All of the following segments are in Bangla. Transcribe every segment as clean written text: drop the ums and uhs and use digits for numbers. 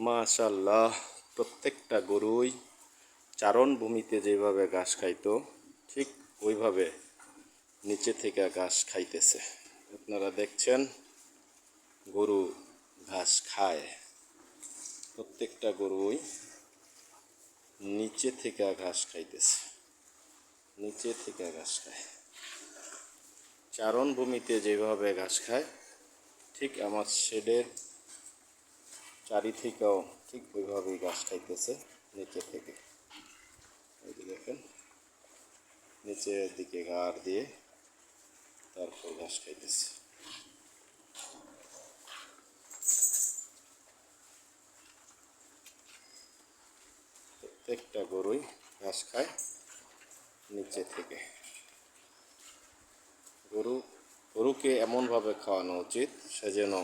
মাশাআল্লাহ, প্রত্যেকটা গরুই চারণভূমিতে যেভাবে ঘাস খাইতো ঠিক ওইভাবে নিচে থেকে ঘাস খাইতেছে। আপনারা দেখছেন গরু ঘাস খায়, প্রত্যেকটা গরুই নিচে থেকে ঘাস খাইতেছে, নিচে থেকে ঘাস খায়। চারণভূমিতে যেভাবে ঘাস খায় ঠিক আমার শেডের চারি থেকেও ঠিক ওইভাবেই ঘাস খাইতেছে নিচে থেকে। এই যে দেখেন, নিচের দিকে ঘাড় দিয়ে তারপর ঘাস খাইতেছে। প্রত্যেকটা গরুই ঘাস খায় নিচে থেকে। গরুকে এমনভাবে খাওয়ানো উচিত সে যেন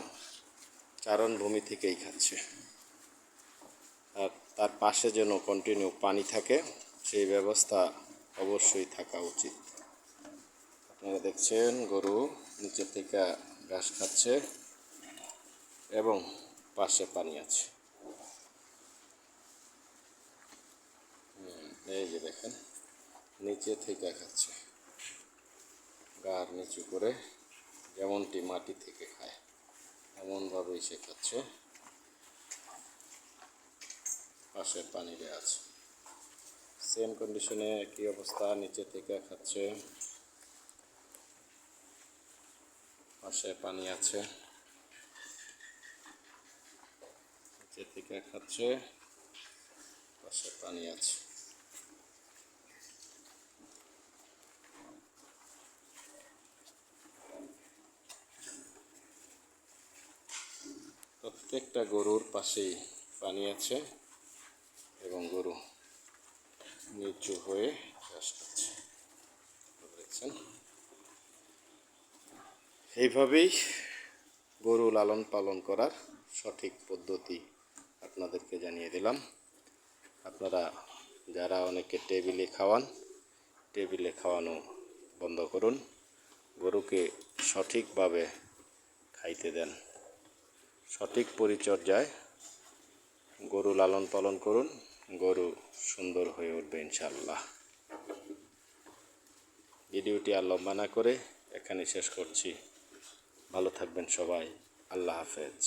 চারণভূমি থেকেই খাচ্ছে, আর তার পাশে যেন কন্টিনিউ পানি থাকে, সেই ব্যবস্থা অবশ্যই থাকা উচিত। আপনারা দেখছেন গরু নিচে থেকে ঘাস খাচ্ছে এবং পাশে পানি আছে। এই যে দেখেন, নিচে থেকে খাচ্ছে, গাড় নিচু করে, যেমনটি মাটি থেকে খায় এমনভাবেই সে খাচ্ছে। পাশে পানি দেওয়া আছে, সেম কন্ডিশনে একই অবস্থা, নিচে থেকে খাচ্ছে, পাশে পানি আছে, নিচে থেকে খাচ্ছে, পাশে পানি আছে। প্রত্যেকটা গরুর পাশেই পানি আছে এবং গরু নিচু হয়ে ঘাস খাচ্ছে। দেখছেন, এইভাবেই গরু লালন পালন করার সঠিক পদ্ধতি আপনাদেরকে জানিয়ে দিলাম। আপনারা যারা অনেকে টেবিলে খাওয়ান, টেবিলে খাওয়ানো বন্ধ করুন, গরুকে সঠিকভাবে খাইতে দেন। সঠিক পরিচর্যায় গরু লালন পালন করুন, গরু সুন্দর হয়ে উঠবে ইনশাআল্লাহ। ভিডিওটি আর লম্বা না করে এখানে শেষ করছি। ভালো থাকবেন সবাই, আল্লাহ হাফেজ।